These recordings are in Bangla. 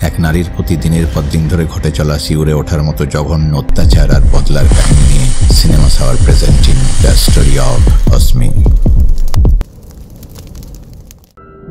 এক নারীর প্রতি দিনের পর দিন ধরে ঘটে চলা শিউরে ওঠার মতো জঘন্য অত্যাচার আর বদলার কাহিনী নিয়ে সিনেমা সাওয়ার প্রেজেন্টিং দ্য স্টোরি অফ অসমি।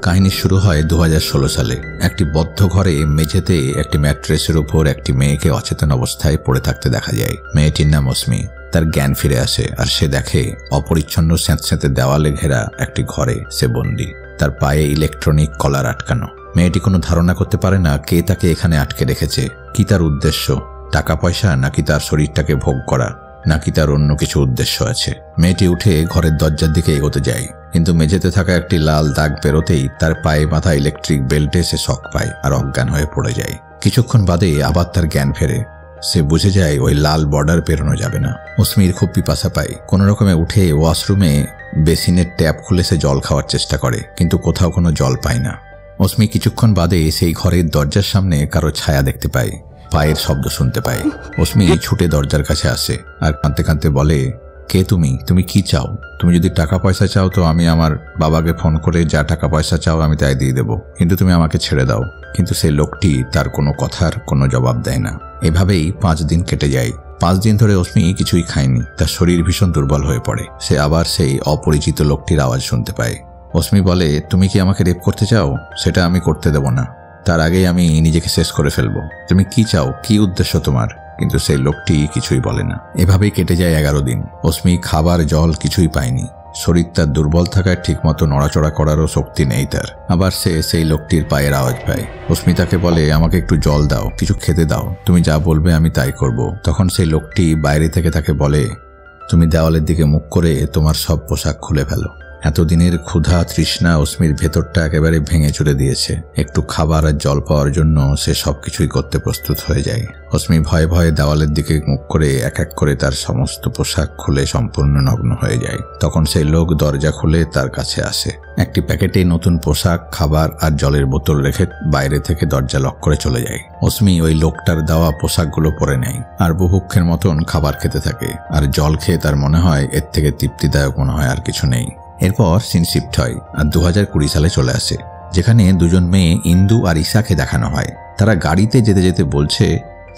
কাহিনী শুরু হয় 2016 সালে। একটি বদ্ধ ঘরে মেঝেতে একটি ম্যাট্রেসের উপর একটি মেয়েকে অচেতন অবস্থায় পড়ে থাকতে দেখা যায়। মেয়েটির নাম অসমি। তার জ্ঞান ফিরে আসে আর সে দেখে অপরিচ্ছন্ন স্যাঁতস্যাঁতে দেওয়ালে ঘেরা একটি ঘরে সে বন্দী। তার পায়ে ইলেকট্রনিক কলার আটকানো। মেয়েটি কোনো ধারণা করতে পারে না কে তাকে এখানে আটকে রেখেছে, কি তার উদ্দেশ্য, টাকা পয়সা নাকি তার শরীরটাকে ভোগ করা, নাকি তার অন্য কিছু উদ্দেশ্য আছে। মেয়েটি উঠে ঘরের দরজার দিকে এগোতে যায়, কিন্তু মেঝেতে থাকা একটি লাল দাগ বেরোতেই তার পায়ে বাঁধা ইলেকট্রিক বেল্টে সে শক পায় আর অজ্ঞান হয়ে পড়ে যায়। কিছুক্ষণ বাদে আবার তার জ্ঞান ফেরে। সে বুঝে যায় ওই লাল বর্ডার পেরোনো যাবে না। অসমির খুব পিপাসা পায়। কোনো রকমে উঠে ওয়াশরুমে বেসিনের ট্যাপ খুলে সে জল খাওয়ার চেষ্টা করে, কিন্তু কোথাও কোনো জল পায় না। অসমি কিছুক্ষণ বাদে সেই ঘরের দরজার সামনে কারো ছায়া দেখতে পায়, পায়ের শব্দ শুনতে পায়। অসমি ছুটে দরজার কাছে আসে আর কাঁদতে কাঁদতে বলে, কে তুমি? তুমি কি চাও? তুমি যদি টাকা পয়সা চাও তো আমি আমার বাবাকে ফোন করে যা টাকা পয়সা চাও আমি তাই দিয়ে দেবো, কিন্তু তুমি আমাকে ছেড়ে দাও। কিন্তু সেই লোকটি তার কোনো কথার কোনো জবাব দেয় না। এভাবেই 5 দিন কেটে যায়। 5 দিন ধরে অসমি কিছুই খায়নি। তার শরীর ভীষণ দুর্বল হয়ে পড়ে। সে আবার সেই অপরিচিত লোকটির আওয়াজ শুনতে পায়। অসমি বলে, তুমি কি আমাকে রেপ করতে চাও? সেটা আমি করতে দেব না, তার আগেই আমি নিজেকে শেষ করে ফেলবো। তুমি কি চাও? কি উদ্দেশ্য তোমার? কিন্তু সেই লোকটি কিছুই বলে না। এভাবেই কেটে যায় 11 দিন। অসমি খাবার জল কিছুই পায়নি। শরীর তার দুর্বল থাকায় ঠিকমতো নড়াচড়া করারও শক্তি নেই তার। আবার সে সেই লোকটির পায়ের আওয়াজ পায়। অসমি তাকে বলে, আমাকে একটু জল দাও, কিছু খেতে দাও, তুমি যা বলবে আমি তাই করব। তখন সেই লোকটি বাইরে থেকে তাকে বলে, তুমি দেওয়ালের দিকে মুখ করে তোমার সব পোশাক খুলে ফেলো। এতদিনের ক্ষুধা তৃষ্ণা অসমির ভেতরটা একেবারে ভেঙে চুরে দিয়েছে। একটু খাবার আর জল পাওয়ার জন্য সে সবকিছুই করতে প্রস্তুত হয়ে যায়। অসমি ভয়ে ভয়ে দেওয়ালের দিকে মুখ করে এক এক করে তার সমস্ত পোশাক খুলে সম্পূর্ণ নগ্ন হয়ে যায়। তখন সেই লোক দরজা খুলে তার কাছে আসে। একটি প্যাকেটে নতুন পোশাক, খাবার আর জলের বোতল রেখে বাইরে থেকে দরজা লক করে চলে যায়। অসমি ওই লোকটার দেওয়া পোশাকগুলো পরে নেয় আর বুভুক্ষের মতন খাবার খেতে থাকে। আর জল খেয়ে তার মনে হয় এর থেকে তৃপ্তিদায়ক মনে হয় আর কিছু নেই। এরপর সিন শিফট হয় আর 2020 সালে চলে আসে, যেখানে দুজন মেয়ে ইন্দু আর ঈশাকে দেখানো হয়। তারা গাড়িতে যেতে যেতে বলছে,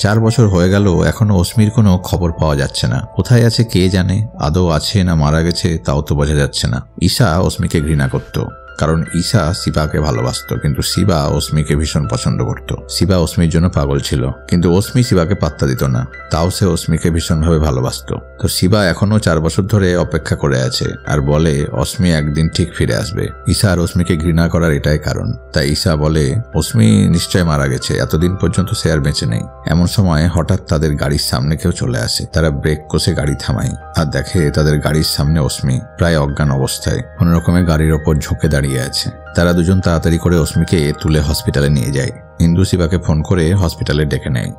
4 বছর হয়ে গেল এখনো অসমির কোনো খবর পাওয়া যাচ্ছে না। কোথায় আছে কে জানে, আদৌ আছে না মারা গেছে তাও তো বোঝা যাচ্ছে না। ঈশা অসমিকে ঘৃণা করত, কারণ ঈশা শিবাকে ভালোবাসত, কিন্তু শিবা অসমিকে ভীষণ পছন্দ করত। শিবা অসমির জন্য পাগল ছিল, কিন্তু অসমি শিবাকে পাত্তা দিত না, তাও সে অসমিকে ভীষণভাবে ভালোবাসত। তো শিবা এখনো 4 বছর ধরে অপেক্ষা করে আছে আর বলে অসমি একদিন ঠিক ফিরে আসবে। ঈশা আর অসমিকে ঘৃণা করার এটাই কারণ। তাই ঈশা বলে অসমি নিশ্চয় মারা গেছে, এতদিন পর্যন্ত সে আর বেঁচে নেই। এমন সময় হঠাৎ তাদের গাড়ির সামনে কেউ চলে আসে। তারা ব্রেক কষে গাড়ি থামায় আর দেখে তাদের গাড়ির সামনে অসমি প্রায় অজ্ঞান অবস্থায় কোন রকমে গাড়ির ওপর ঝুঁকে দাঁড়িয়ে আছে। তারা দুজন তাড়াতাড়ি করে অসমিকে তুলে হসপিটালে নিয়ে যায়। ইন্দু শিবাকে ফোন করে হসপিটালে ডেকে নেয়।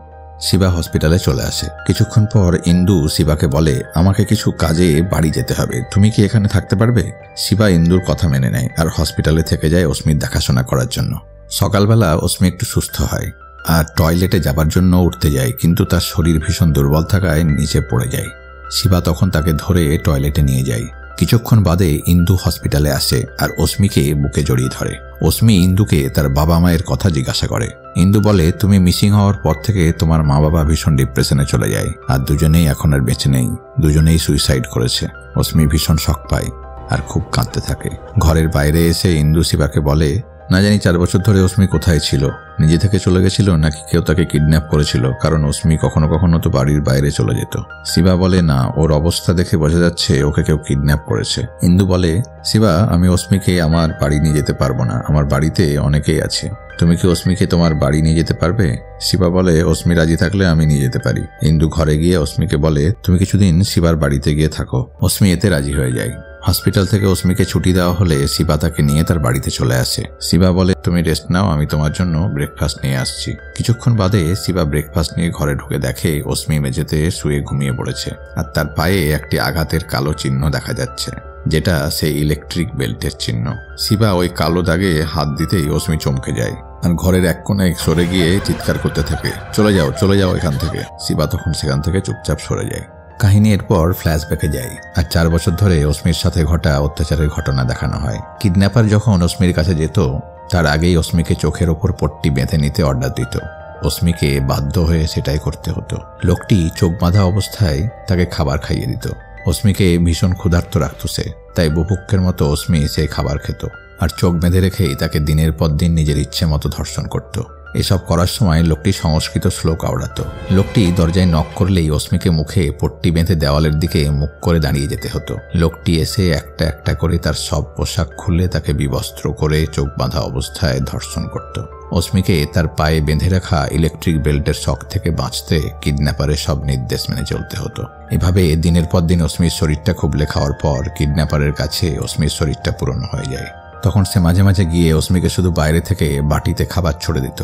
শিবা হসপিটালে চলে আসে। কিছুক্ষণ পর ইন্দু শিবাকে বলে, আমাকে কিছু কাজে বাড়ি যেতে হবে, তুমি কি এখানে থাকতে পারবে? শিবা ইন্দুর কথা মেনে নেয় আর হসপিটালে থেকে যায় অসমির দেখাশোনা করার জন্য। সকালবেলা অসমি একটু সুস্থ হয় আর টয়লেটে যাবার জন্য উঠতে যায়, কিন্তু তার শরীর ভীষণ দুর্বল থাকায় নিচে পড়ে যায়। শিবা তখন তাকে ধরে টয়লেটে নিয়ে যায়। কিছুক্ষণ বাদে ইন্দু হসপিটালে আসে আর অসমিকে বুকে জড়িয়ে ধরে। অসমি ইন্দুকে তার বাবা মায়ের কথা জিজ্ঞাসা করে। ইন্দু বলে, তুমি মিসিং হওয়ার পর থেকে তোমার মা বাবা ভীষণ ডিপ্রেশনে চলে যায় আর দুজনেই এখন আর বেঁচে নেই, দুজনেই সুইসাইড করেছে। অসমি ভীষণ শক পায় আর খুব কাঁদতে থাকে। ঘরের বাইরে এসে ইন্দু শিবাকে বলে, না জানি 4 বছর ধরে অসমি কোথায় ছিল, নিজে থেকে চলে গেছিল নাকি কেউ তাকে কিডন্যাপ করেছিল, কারণ অসমি কখনো কখনো তো বাড়ির বাইরে চলে যেত। শিবা বলে, না, ওর অবস্থা দেখে বোঝা যাচ্ছে ওকে কেউ কিডন্যাপ করেছে। ইন্দু বলে, শিবা, আমি অসমিকে আমার বাড়ি নিয়ে যেতে পারবো না, আমার বাড়িতে অনেকেই আছে, তুমি কি অসমিকে তোমার বাড়ি নিয়ে যেতে পারবে? শিবা বলে, অসমি রাজি থাকলে আমি নিয়ে যেতে পারি। ইন্দু ঘরে গিয়ে অসমিকে বলে, তুমি কিছুদিন শিবার বাড়িতে গিয়ে থাকো। অসমি এতে রাজি হয়ে যায়। হসপিটাল থেকে অসমিকে ছুটি দেওয়া হলে শিবা তাকে নিয়ে তার বাড়িতে চলে আসে। শিবা বলে, তুমি রেস্ট নাও, আমি তোমার জন্য ব্রেকফাস্ট নিয়ে আসছি। কিছুক্ষণ বাদে শিবা ব্রেকফাস্ট নিয়ে ঘরে ঢুকে দেখে অসমি মেঝেতে শুয়ে ঘুমিয়ে পড়েছে আর তার পায়ে একটি আঘাতের কালো চিহ্ন দেখা যাচ্ছে, যেটা সেই ইলেকট্রিক বেল্টের চিহ্ন। শিবা ওই কালো দাগে হাত দিতেই অসমি চমকে যায় আর ঘরের এক কোণে সরে গিয়ে চিৎকার করতে থাকে, চলে যাও, চলে যাও এখান থেকে। শিবা তখন সেখান থেকে চুপচাপ সরে যায়। কাহিনী এরপর ফ্ল্যাশব্যাকে যায় আর 4 বছর ধরে অসমির সাথে ঘটা অত্যাচারের ঘটনা দেখানো হয়। কিডন্যাপার যখন অসমির কাছে যেত তার আগেই অস্মিকে চোখের ওপর পট্টি বেঁধে নিতে অর্ডার দিত। অস্মিকে বাধ্য হয়ে সেটাই করতে হতো। লোকটি চোখ বাঁধা অবস্থায় তাকে খাবার খাইয়ে দিত। অস্মিকে ভীষণ ক্ষুধার্ত রাখত সে, তাই বুভুক্ষের মতো অস্মি সেই খাবার খেত আর চোখ বেঁধে রেখেই তাকে দিনের পর দিন নিজের ইচ্ছে মতো ধর্ষণ করত। এসব করার সময় লোকটি সংস্কৃত শ্লোক আওড়াত। লোকটি দরজায় নক করলেই অস্মিকে মুখে পট্টি বেঁধে দেওয়ালের দিকে মুখ করে দাঁড়িয়ে যেতে হতো। লোকটি এসে একটা একটা করে তার সব পোশাক খুলে তাকে বিবস্ত্র করে চোখ বাঁধা অবস্থায় ধর্ষণ করত। অস্মিকে তার পায়ে বেঁধে রাখা ইলেকট্রিক বেল্টের শক থেকে বাঁচতে কিডন্যাপারের সব নির্দেশ মেনে চলতে হতো। এভাবে দিনের পর দিন অস্মির শরীরটা খুবলে খাওয়ার পর কিডন্যাপারের কাছে অস্মির শরীরটা পূরণ হয়ে যায়। তখন সে মাঝে মাঝে গিয়ে অস্মিকে শুধু বাইরে থেকে বাটিতে খাবার ছড়ে দিত।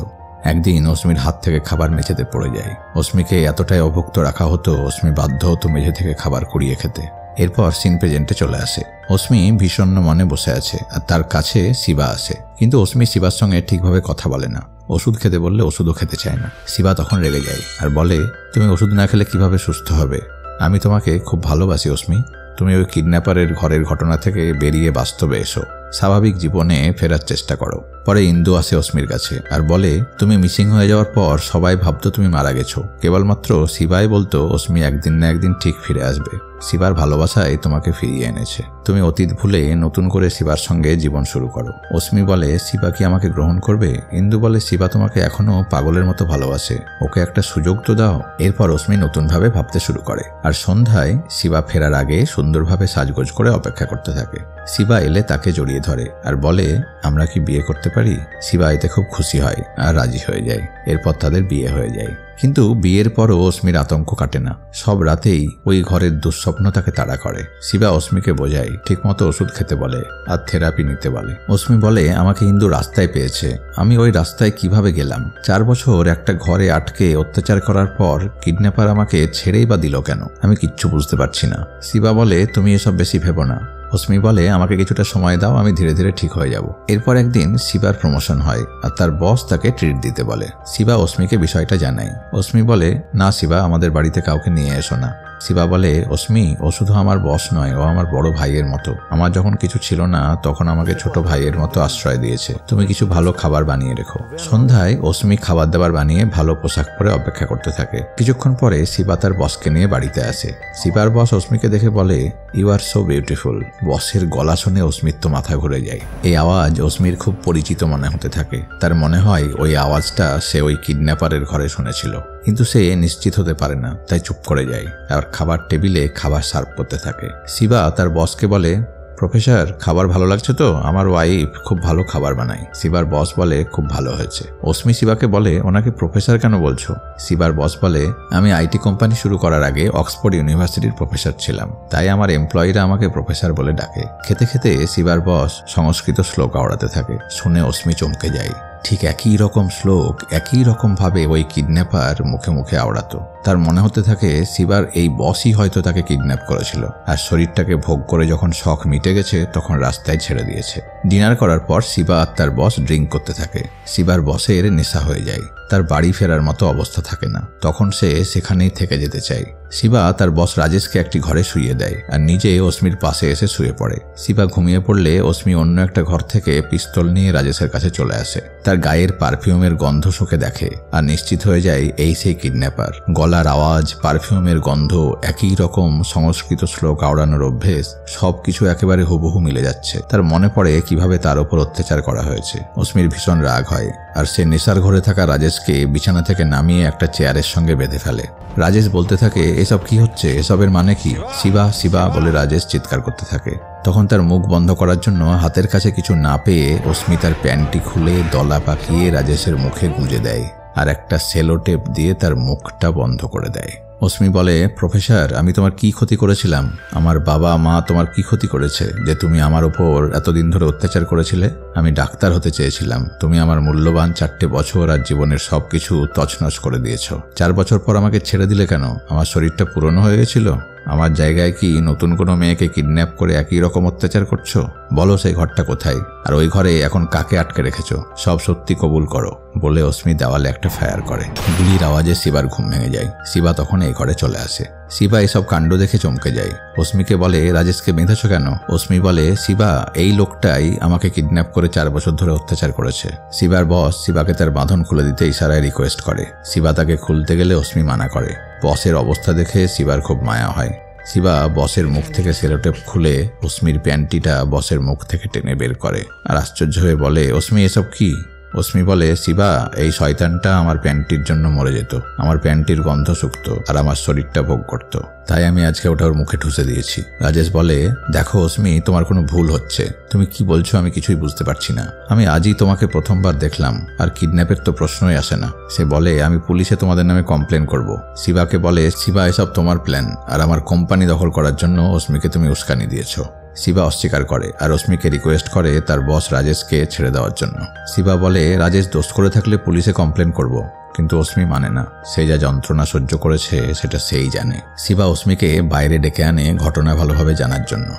একদিন অস্মির হাত থেকে খাবার মেঝেতে পড়ে যায়। অস্মিকে এতটাই অভুক্ত রাখা হতো, অস্মি বাধ্য হতো মেঝে থেকে খাবার কুড়িয়ে খেতে। এরপর সিন প্রেজেন্টে চলে আসে। অস্মি ভীষণ মনে বসে আছে আর তার কাছে শিবা আসে, কিন্তু অস্মি শিবার সঙ্গে ঠিকভাবে কথা বলে না। ওষুধ খেতে বললে ওষুধও খেতে চায় না। শিবা তখন রেগে যায় আর বলে, তুমি ওষুধ না খেলে কিভাবে সুস্থ হবে? আমি তোমাকে খুব ভালোবাসি অস্মি, তুমি ওই কিডন্যাপারের ঘরের ঘটনা থেকে বেরিয়ে বাস্তবে এসো, স্বাভাবিক জীবনে ফেরার চেষ্টা করো। পরে ইন্দু আসে অস্মির কাছে আর বলে, তুমি মিসিং হয়ে যাওয়ার পর সবাই ভাবতো তুমি মারা গেছো, কেবলমাত্র শিবাই বলতো অস্মি একদিন না একদিন ঠিক ফিরে আসবে। শিবার ভালোবাসায় তোমাকে ফিরিয়ে এনেছে, তুমি অতীত ভুলে নতুন করে শিবার সঙ্গে জীবন শুরু করো। অস্মি বলে, শিবা কি আমাকে গ্রহণ করবে? ইন্দু বলে, শিবা তোমাকে এখনো পাগলের মতো ভালোবাসে, ওকে একটা সুযোগ তো দাও। এরপর অস্মি নতুনভাবে ভাবতে শুরু করে আর সন্ধ্যায় শিবা ফেরার আগে সুন্দরভাবে সাজগোজ করে অপেক্ষা করতে থাকে। শিবা এলে তাকে জড়িয়ে ধরে আর বলে, আমরা কি বিয়ে করতে পারি? শিবা এতে খুব খুশি হয় আর রাজি হয়ে যায়। এরপর তাদের বিয়ে হয়ে যায়। কিন্তু বিয়ের পরও অস্মির আতঙ্ক কাটে না। সব রাতেই ওই ঘরের দুঃস্বপ্ন তাকে তাড়া করে। শিবা অস্মিকে বোঝায়, ঠিকমতো ওষুধ খেতে বলে আর থেরাপি নিতে বলে। অস্মি বলে, আমাকে ইন্দু রাস্তায় পেয়েছে, আমি ওই রাস্তায় কিভাবে গেলাম? 4 বছর একটা ঘরে আটকে অত্যাচার করার পর কিডন্যাপার আমাকে ছেড়েই বা দিল কেন? আমি কিচ্ছু বুঝতে পারছি না। শিবা বলে, তুমি এসব বেশি ভেবো না। অস্মি বলে, আমাকে কিছুটা সময় দাও, আমি ধীরে ধীরে ঠিক হয়ে যাব। এরপর একদিন শিবার প্রমোশন হয় আর তার বস তাকে ট্রিট দিতে বলে। শিবা অস্মিকে বিষয়টা জানায়। অস্মি বলে, না শিবা, আমাদের বাড়িতে কাউকে নিয়ে এসো না। শিবা বলে, অস্মি, ও শুধু আমার বস নয়, ও আমার বড় ভাইয়ের মতো। আমার যখন কিছু ছিল না তখন আমাকে ছোট ভাইয়ের মতো আশ্রয় দিয়েছে। তুমি কিছু ভালো খাবার বানিয়ে রেখো। সন্ধ্যায় অস্মি খাবার দাবার বানিয়ে ভালো পোশাক পরে অপেক্ষা করতে থাকে। কিছুক্ষণ পরে শিবা তার বসকে নিয়ে বাড়িতে আসে। শিবার বস অস্মিকে দেখে বলে, ইউ আর সো বিউটিফুল। বসের গলা শুনে অস্মির তো মাথা ঘুরে যায়। এই আওয়াজ অস্মির খুব পরিচিত মনে হতে থাকে। তার মনে হয় ওই আওয়াজটা সে ওই কিডন্যাপারের ঘরে শুনেছিল, কিন্তু সে নিশ্চিত হতে পারে না, তাই চুপ করে যায় আর খাবার টেবিলে খাবার সার্ভ করতে থাকে। শিবা তার বসকে বলে, প্রফেসর, খাবার ভালো লাগছে তো? আমার ওয়াইফ খুব ভালো খাবার বানায়। শিবার বস বলে, খুব ভালো হয়েছে। অস্মি শিবাকে বলে, ওনাকে প্রফেসর কেন বলছো? শিবার বস বলে, আমি আইটি কোম্পানি শুরু করার আগে অক্সফোর্ড ইউনিভার্সিটির প্রফেসর ছিলাম, তাই আমার এমপ্লয়িরা আমাকে প্রফেসর বলে ডাকে। খেতে খেতে শিবার বস সংস্কৃত শ্লোক আওড়াতে থাকে। শুনে অস্মি চমকে যায়। ঠিক একই রকম শ্লোক একই রকম ভাবে ওই কিডন্যাপার মুখে মুখে আওড়াতো। তার মনে হতে থাকে শিবার এই বসই হয়তো তাকে কিডন্যাপ করেছিল আর শরীরটাকে ভোগ করে যখন শখ মিটে গেছে তখন রাস্তায় ছেড়ে দিয়েছে। ডিনার করার পর শিবা আর তার বস ড্রিঙ্ক করতে থাকে। শিবার বসের নেশা হয়ে যায়, তার বাড়ি ফেরার মতো অবস্থা থাকে না। তখন সে সেখানেই থেকে যেতে চায়। শিবা তার বস রাজেশকে একটি ঘরে শুইয়ে দেয় আর নিজে অস্মির পাশে এসে শুয়ে পড়ে। শিবা ঘুমিয়ে পড়লে অস্মি অন্য একটা ঘর থেকে পিস্তল নিয়ে রাজেশের কাছে চলে আসে। তার গায়ের পারফিউমের গন্ধ শুকে দেখে আর নিশ্চিত হয়ে যায় এই সেই কিডন্যাপার। গলার আওয়াজ, পারফিউমের গন্ধ, একই রকম সংস্কৃত শ্লোক আওড়ানোর অভ্যেস, সবকিছু একেবারে হুবহু মিলে যাচ্ছে। তার মনে পড়ে কিভাবে তার উপর অত্যাচার করা হয়েছে। অস্মির ভীষণ রাগ হয় আর সে নেশার ঘরে থাকা রাজেশকে বিছানা থেকে নামিয়ে একটা চেয়ারের সঙ্গে বেঁধে ফেলে। রাজেশ বলতে থাকে, এসব কি হচ্ছে? এসবের মানে কি? শিবা শিবা বলে রাজেশ চিৎকার করতে থাকে। তখন তার মুখ বন্ধ করার জন্য হাতের কাছে কিছু না পেয়ে অস্মি তার প্যান্টটি খুলে দলা পাকিয়ে রাজেশের মুখে গুঁজে দেয় আর একটা সেলো টেপ দিয়ে তার মুখটা বন্ধ করে দেয়। অস্মি বলে, প্রফেসর, আমি তোমার কি ক্ষতি করেছিলাম? আমার বাবা মা তোমার কি ক্ষতি করেছে যে তুমি আমার উপর এতদিন ধরে অত্যাচার করেছিলে? আমি ডাক্তার হতে চেয়েছিলাম, তুমি আমার মূল্যবান 4টে বছর আর জীবনের সবকিছু তছনছ করে দিয়েছ। 4 বছর পর আমাকে ছেড়ে দিলে কেন? আমার শরীরটা পুরনো হয়ে গেছিল? আমার জায়গায় কি নতুন কোনো মেয়েকে কিডন্যাপ করে একই রকম অত্যাচার করছো? বলো সেই ঘরটা কোথায়, আর ওই ঘরে এখন কাকে আটকে রেখেছো? সব সত্যি কবুল করো। বলে অস্মি দেওয়ালে একটা ফায়ার করে। গুলির আওয়াজে শিবার ঘুম ভেঙে যায়। শিবা তখন এই ঘরে চলে আসে। শিবা এসব কাণ্ড দেখে চমকে যায়। অস্মিকে বলে, রাজেশকে বেঁধেছ কেন? অস্মি বলে, শিবা, এই লোকটাই আমাকে কিডন্যাপ করে 4 বছর ধরে অত্যাচার করেছে। শিবার বস শিবাকে তার বাঁধন খুলে দিতে ইশারায় রিকোয়েস্ট করে। শিবা তাকে খুলতে গেলে অস্মি মানা করে। বসের অবস্থা দেখে শিবার খুব মায়া হয়। শিবা বসের মুখ থেকে সেলোটেপ খুলে অস্মির প্যান্টিটা বসের মুখ থেকে টেনে বের করে আর আশ্চর্য হয়ে বলে, অস্মি এসব কি? অস্মি বলে, শিবা, এই শয়তানটা আমার প্যান্টির জন্য মরে যেত। আমার প্যান্টির গন্ধ শুকত আর আমার শরীরটা ভোগ করত, তাই আমি আজকে ওটা ওর মুখে ঠুসে দিয়েছি। রাজেশ বলে, দেখো অস্মি, তোমার কোনো ভুল হচ্ছে। তুমি কি বলছো আমি কিছুই বুঝতে পারছি না। আমি আজই তোমাকে প্রথমবার দেখলাম, আর কিডন্যাপের তো প্রশ্নই আসে না। সে বলে, আমি পুলিশে তোমাদের নামে কমপ্লেন করব। শিবাকে বলে, শিবা, এসব তোমার প্ল্যান, আর আমার কোম্পানি দখল করার জন্য অস্মিকে তুমি উস্কানি দিয়েছ। শিবা অস্বীকার করে আর অস্মিকে রিকোয়েস্ট করে তার বস রাজেশকে ছেড়ে দেওয়ার জন্য। শিবা বলে, রাজেশ দোষ করে থাকলে পুলিশে কমপ্লেন করব, কিন্তু অস্মি মানে না। সে যা যন্ত্রণা সহ্য করেছে সেটা সেই জানে। শিবা অস্মিকে বাইরে ডেকে আনে ঘটনা ভালোভাবে জানার জন্য।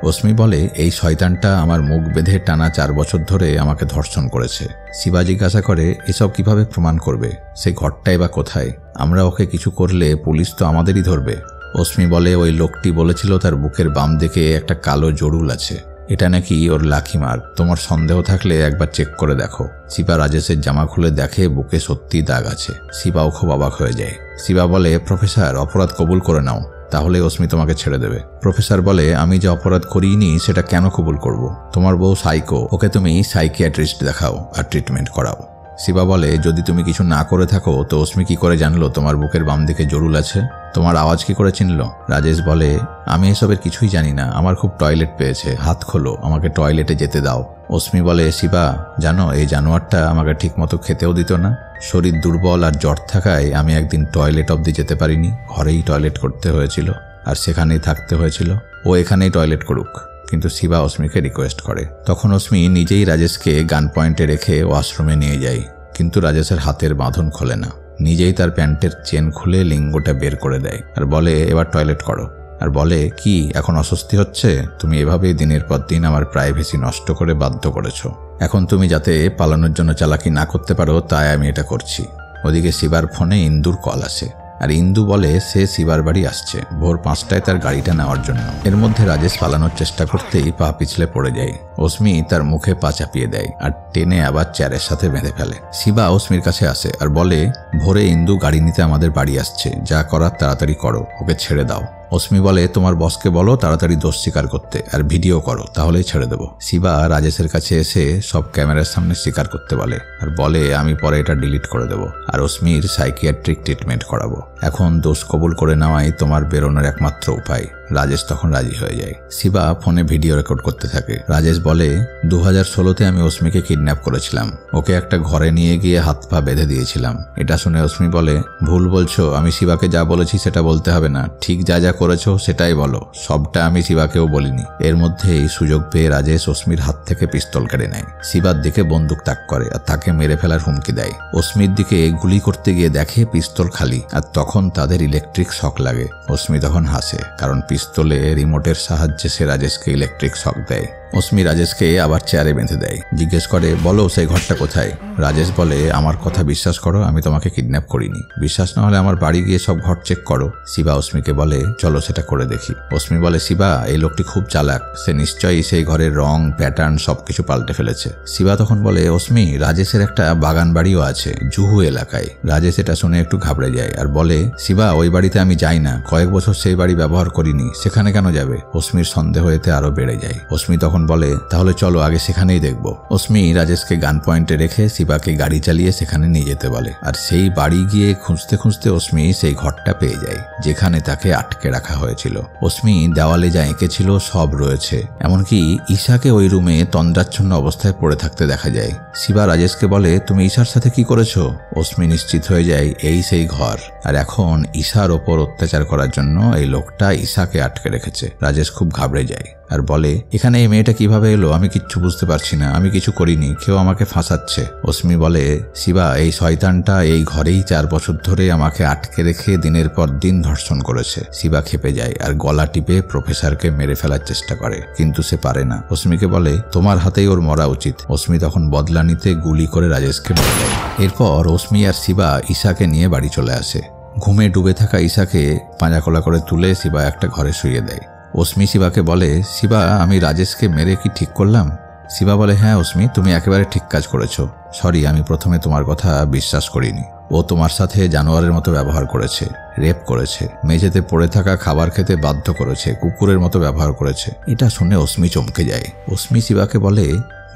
অস্মি বলে, এই শয়তানটা আমার মুখ বেঁধে টানা 4 বছর ধরে আমাকে ধর্ষণ করেছে। শিবা জিজ্ঞাসা করে, এসব কিভাবে প্রমাণ করবে? সেই ঘরটাই বা কোথায়? আমরা ওকে কিছু করলে পুলিশ তো আমাদেরই ধরবে। অস্মি বলে, ওই লোকটি বলেছিল তার বুকের বাম দিকে একটা কালো জরুল আছে। এটা নাকি ওর লাকি মার্ক। তোমার সন্দেহ থাকলে একবার চেক করে দেখো। শিবা রাজেশের জামা খুলে দেখে বুকে সত্যি দাগ আছে। শিবাও খুব অবাক হয়ে যায়। শিবা বলে, প্রফেসর, অপরাধ কবুল করে নাও, তাহলে অস্মি তোমাকে ছেড়ে দেবে। প্রফেসর বলে, আমি যে অপরাধ করিনি সেটা কেন কবুল করব? তোমার বউ সাইকো, ওকে তুমি সাইকিয়াট্রিস্ট দেখাও আর ট্রিটমেন্ট করাও। শিবা বলে, যদি তুমি কিছু না করে থাকো তো অস্মি কি করে জানলো তোমার বুকের বাম দিকে জরুল আছে? তোমার আওয়াজ কি করে চিনল? রাজেশ বলে, আমি এসবের কিছুই জানি না। আমার খুব টয়লেট পেয়েছে, হাত খোলো, আমাকে টয়লেটে যেতে দাও। অস্মি বলে, শিবা, জানো এই জানোয়ারটা আমাকে ঠিক মতো খেতেও দিত না। শরীর দুর্বল আর জ্বর থাকায় আমি একদিন টয়লেট অবধি যেতে পারিনি। ঘরেই টয়লেট করতে হয়েছিল আর সেখানেই থাকতে হয়েছিল। ও এখানেই টয়লেট করুক। কিন্তু শিবা অস্মিকে রিকোয়েস্ট করে। তখন অস্মি নিজেই রাজেশকে গান পয়েন্টে রেখে ওয়াশরুমে নিয়ে যায়, কিন্তু রাজেশের হাতের বাঁধন খোলে না। নিজেই তার প্যান্টের চেন খুলে লিঙ্গটা বের করে দেয় আর বলে, এবার টয়লেট করো। আর বলে, কি এখন অস্বস্তি হচ্ছে? তুমি এভাবেই দিনের পর দিন আমার প্রাইভেসি নষ্ট করে বাধ্য করেছো। এখন তুমি যাতে পালানোর জন্য চালাকি না করতে পারো তাই আমি এটা করছি। ওদিকে শিবার ফোনে ইন্দুর কল আসে আর ইন্দু বলে সে শিবার বাড়ি আসছে ভোর 5টায় তার গাড়িটা নেওয়ার জন্য। এর মধ্যে রাজেশ পালানোর চেষ্টা করতেই পা পিছলে পড়ে যায়। অস্মি তার মুখে পা চাপিয়ে দেয় আর টেনে আবার চেয়ারের সাথে বেঁধে ফেলে। শিবা অস্মির কাছে আসে আর বলে, ভোরে ইন্দু গাড়ি নিতে আমাদের বাড়ি আসছে, যা করার তাড়াতাড়ি করো, ওকে ছেড়ে দাও। অস্মি বলে, তোমার বসকে বলো তাড়াতাড়ি দোষ স্বীকার করতে আর ভিডিও করো, তাহলেই ছেড়ে দেবো। শিবা রাজেশের কাছে এসে সব ক্যামেরার সামনে স্বীকার করতে বলে আর বলে, আমি পরে এটা ডিলিট করে দেবো আর অস্মির সাইকিয়াট্রিক ট্রিটমেন্ট করাবো। এখন দোষ কবুল করে নেওয়াই তোমার বেরোনোর একমাত্র উপায়। রাজেশ তখন রাজি হয়ে যায়। শিবা ফোনে ভিডিও রেকর্ড করতে থাকে। রাজেশ বলে, 2016তে আমি অস্মিকে কিডন্যাপ করেছিলাম। ওকে একটা ঘরে নিয়ে গিয়ে হাত পা বেঁধে দিয়েছিলাম। এটা শুনে অস্মি বলে, ভুল বলছো। আমি শিবাকে যা বলেছি সেটা বলতে হবে না, ঠিক যা যা করেছো সেটাই বলো। সবটা আমি শিবাকেও বলিনি। এর মধ্যেই সুযোগ পেয়ে রাজেশ অস্মির হাত থেকে পিস্তল কেড়ে নেয়। শিবার দিকে বন্দুক তাক করে আর তাকে মেরে ফেলার হুমকি দেয়। অস্মির দিকে গুলি করতে গিয়ে দেখে পিস্তল খালি আর তখন তাদের ইলেকট্রিক শক লাগে। অস্মি তখন হাসে, কারণ পিস্তলে রিমোটের সাহায্যে সে রাজেশকে ইলেকট্রিক শক দেয়। অস্মি রাজেশকে আবার চেয়ারে বেঁধে দেয়। জিজ্ঞেস করে, বলো সেই ঘরটা কোথায়? রাজেশ বলে, আমার কথা বিশ্বাস করো, আমি তোমাকে কিডন্যাপ করিনি। বিশ্বাস না হলে আমার বাড়ি গিয়ে সব ঘর চেক করো। শিবা অস্মিকে বলে, চলো সেটা করে দেখি। অস্মি বলে, শিবা, এই লোকটি খুব চালাক, সে নিশ্চয়ই সেই ঘরের রং প্যাটার্ন সবকিছু পাল্টে ফেলেছে। শিবা তখন বলে, অস্মি, রাজেশের একটা বাগান বাড়িও আছে জুহু এলাকায়। রাজেশ এটা শুনে একটু ঘাবড়ে যায় আর বলে, শিবা, ওই বাড়িতে আমি যাই না, কয়েক বছর সেই বাড়ি ব্যবহার করিনি, সেখানে কেন যাবে? অস্মির সন্দেহ এতে আরো বেড়ে যায়। অস্মি তখন বলে, তাহলে চলো আগে সেখানেই দেখবো। অস্মি রাজেশকে গান পয়েন্টে রেখে শিবাকে গাড়ি চালিয়ে সেখানে নিয়ে যেতে বলে আর সেই বাড়ি গিয়ে খুঁজতে খুঁজতে অস্মি সেই ঘরটা পেয়ে যায় যেখানে তাকে আটকে রাখা হয়েছিল। অস্মি দেওয়ালে যা এঁকেছিল সব রয়েছে, এমনকি ঈশাকে ওই রুমে তন্দ্রাচ্ছন্ন অবস্থায় পড়ে থাকতে দেখা যায়। শিবা রাজেশকে বলে, তুমি ঈশার সাথে কি করেছো? অস্মি নিশ্চিত হয়ে যায় এই সেই ঘর, আর এখন ঈশার ওপর অত্যাচার করার জন্য এই লোকটা ঈশাকে আটকে রেখেছে। রাজেশ খুব ঘাবড়ে যায় আর বলে, এখানে এই মেয়েটা কিভাবে এলো আমি কিচ্ছু বুঝতে পারছি না, আমি কিছু করিনি, কেউ আমাকে ফাঁসাচ্ছে। অস্মি বলে, শিবা এই শয়তানটা এই ঘরেই 4 বছর ধরে আমাকে আটকে রেখে দিনের পর দিন ধর্ষণ করেছে। শিবা খেপে যায় আর গলা টিপে প্রফেসরকে মেরে ফেলার চেষ্টা করে, কিন্তু সে পারে না। অস্মিকে বলে, তোমার হাতেই ওর মরা উচিত। অস্মি তখন বদলা নিতে গুলি করে রাজেশকে মেরে দেয়। এরপর অস্মি আর শিবা ঈশাকে নিয়ে বাড়ি চলে আসে। ঘুমে ডুবে থাকা ঈশাকে পাঁজাকোলা করে তুলে শিবা একটা ঘরে শুইয়ে দেয়। অস্মি শিবাকে বলে, শিবা আমি রাজেশকে মেরে কি ঠিক করলাম? শিবা বলে, হ্যাঁ অস্মি, তুমি একেবারে ঠিক কাজ করেছো। সরি, আমি প্রথমে তোমার কথা বিশ্বাস করিনি। ও তোমার সাথে জানোয়ারের মতো ব্যবহার করেছে, রেপ করেছে, মেঝেতে পড়ে থাকা খাবার খেতে বাধ্য করেছে, কুকুরের মতো ব্যবহার করেছে। এটা শুনে অস্মি চমকে যায়। অস্মি শিবাকে বলে,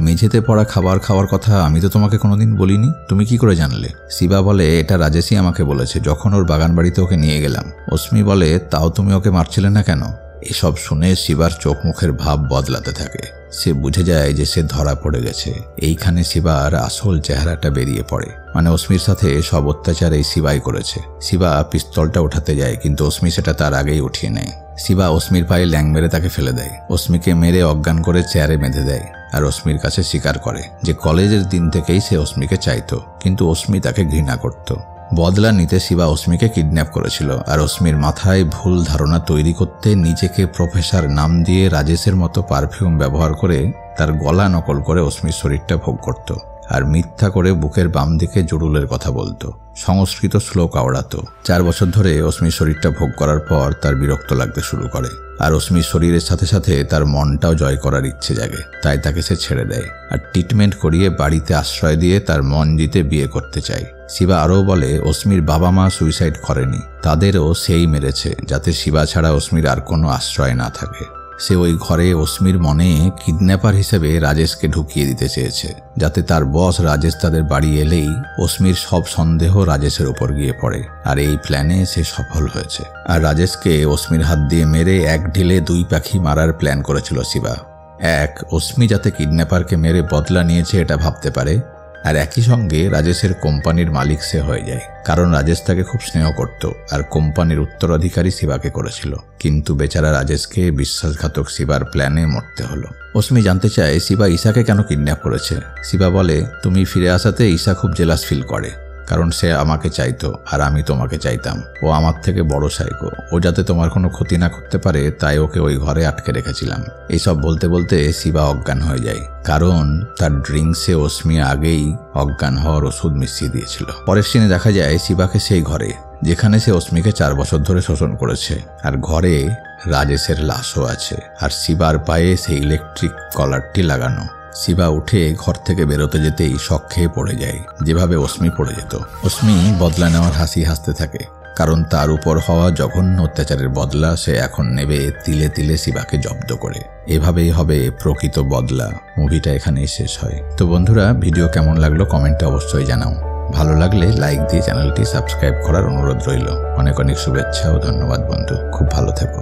মেঝেতে পড়া খাবার খাওয়ার কথা আমি তো তোমাকে কোনোদিন বলিনি, তুমি কি করে জানলে? শিবা বলে, এটা রাজেশই আমাকে বলেছে যখন ওর বাগান বাড়িতে ওকে নিয়ে গেলাম। অস্মি বলে, তাও তুমি ওকে মারছিলে না কেন? এসব শুনে শিবার চোখ মুখের ভাব বদলাতে থাকে। সে বুঝে যায় যে সে ধরা পড়ে গেছে। এইখানে শিবার আসল চেহারাটা বেরিয়ে পড়ে। মানে অস্মির সাথে সব অত্যাচার এই শিবাই করেছে। শিবা পিস্তলটা উঠাতে যায়, কিন্তু অস্মি সেটা তার আগেই উঠিয়ে নেয়। শিবা অস্মির পায়ে ল্যাং মেরে তাকে ফেলে দেয়। অস্মিকে মেরে অজ্ঞান করে চেয়ারে বেঁধে দেয় আর অস্মির কাছে স্বীকার করে যে কলেজের দিন থেকেই সে অস্মিকে চাইতো, কিন্তু অস্মি তাকে ঘৃণা করত। বদলা নিতে শিবা অস্মিকে কিডন্যাপ করেছিল আর অস্মির মাথায় ভুল ধারণা তৈরি করতে নিজেকে প্রফেসর নাম দিয়ে রাজেশের মতো পারফিউম ব্যবহার করে তার গলা নকল করে অস্মির শরীরটা ভোগ করত আর মিথ্যা করে বুকের বাম দিকে জুড়ুলের কথা বলতো, সংস্কৃত শ্লোক আওড়াতো। 4 বছর ধরে অস্মির শরীরটা ভোগ করার পর তার বিরক্ত লাগতে শুরু করে আর অস্মির শরীরের সাথে সাথে তার মনটাও জয় করার ইচ্ছে জাগে। তাই তাকে সে ছেড়ে দেয় আর ট্রিটমেন্ট করিয়ে বাড়িতে আশ্রয় দিয়ে তার মন জিতে বিয়ে করতে চায়। শিবা আরও বলে, অস্মির বাবা মা সুইসাইড করেনি, তাদেরও সেই মেরেছে যাতে শিবা ছাড়া অস্মির আর কোনো আশ্রয় না থাকে। সে ওই ঘরে অস্মির মনে কিডন্যাপার হিসেবে রাজেশকে ঢুকিয়ে দিতে চেয়েছে, যাতে তার বস রাজেশ তাদের বাড়ি এলেই অস্মির সব সন্দেহ রাজেশের উপর গিয়ে পড়ে। আর এই প্ল্যানে সে সফল হয়েছে। আর রাজেশকে অস্মির হাত দিয়ে মেরে এক ঢিলে 2 পাখি মারার প্ল্যান করেছিল শিবা। এক, অস্মি যাতে কিডন্যাপারকে মেরে বদলা নিয়েছে এটা ভাবতে পারে, আর একই সঙ্গে রাজেশের কোম্পানির মালিক সে হয়ে যায়, কারণ রাজেশ তাকে খুব স্নেহ করত আর কোম্পানির উত্তরাধিকারী শিবাকে করেছিল। কিন্তু বেচারা রাজেশকে বিশ্বাসঘাতক শিবার প্ল্যানে মরতে হলো। অস্মি জানতে চায় শিবা ঈশাকে কেন কিডন্যাপ করেছে। শিবা বলে, তুমি ফিরে আসাতে ঈশা খুব জেলাস ফিল করে, কারণ সে আমাকে চাইতো আর আমি তোমাকে চাইতাম। ও আমার থেকে বড় সাইকো, ও যাতে তোমার কোনো ক্ষতি না করতে পারে তাই ওকে ওই ঘরে আটকে রেখেছিলাম। এইসব বলতে বলতে শিবা অজ্ঞান হয়ে যায়, কারণ তার ড্রিঙ্কসে অস্মি আগেই অজ্ঞান হওয়ার ওষুধ মিশিয়ে দিয়েছিল। পরের সিনে দেখা যায় শিবাকে সেই ঘরে যেখানে সে অস্মিকে 4 বছর ধরে শোষণ করেছে, আর ঘরে রাজেশের লাশও আছে আর শিবার পায়ে সেই ইলেকট্রিক কলারটি লাগানো। শিবা উঠে ঘর থেকে বেরোতে যেতেই শক খেয়ে পড়ে যায়, যেভাবে অস্মি পড়ে যেত। অস্মি বদলা নেওয়ার হাসি হাসতে থাকে, কারণ তার উপর হওয়া জঘন্য অত্যাচারের বদলা সে এখন নেবে তিলে তিলে শিবাকে জব্দ করে। এভাবেই হবে প্রকৃত বদলা। মুভিটা এখানেই শেষ হয়। তো বন্ধুরা, ভিডিও কেমন লাগলো কমেন্টে অবশ্যই জানাও। ভালো লাগলে লাইক দিয়ে চ্যানেলটি সাবস্ক্রাইব করার অনুরোধ রইল। অনেক অনেক শুভেচ্ছা ও ধন্যবাদ বন্ধু। খুব ভালো থেকো।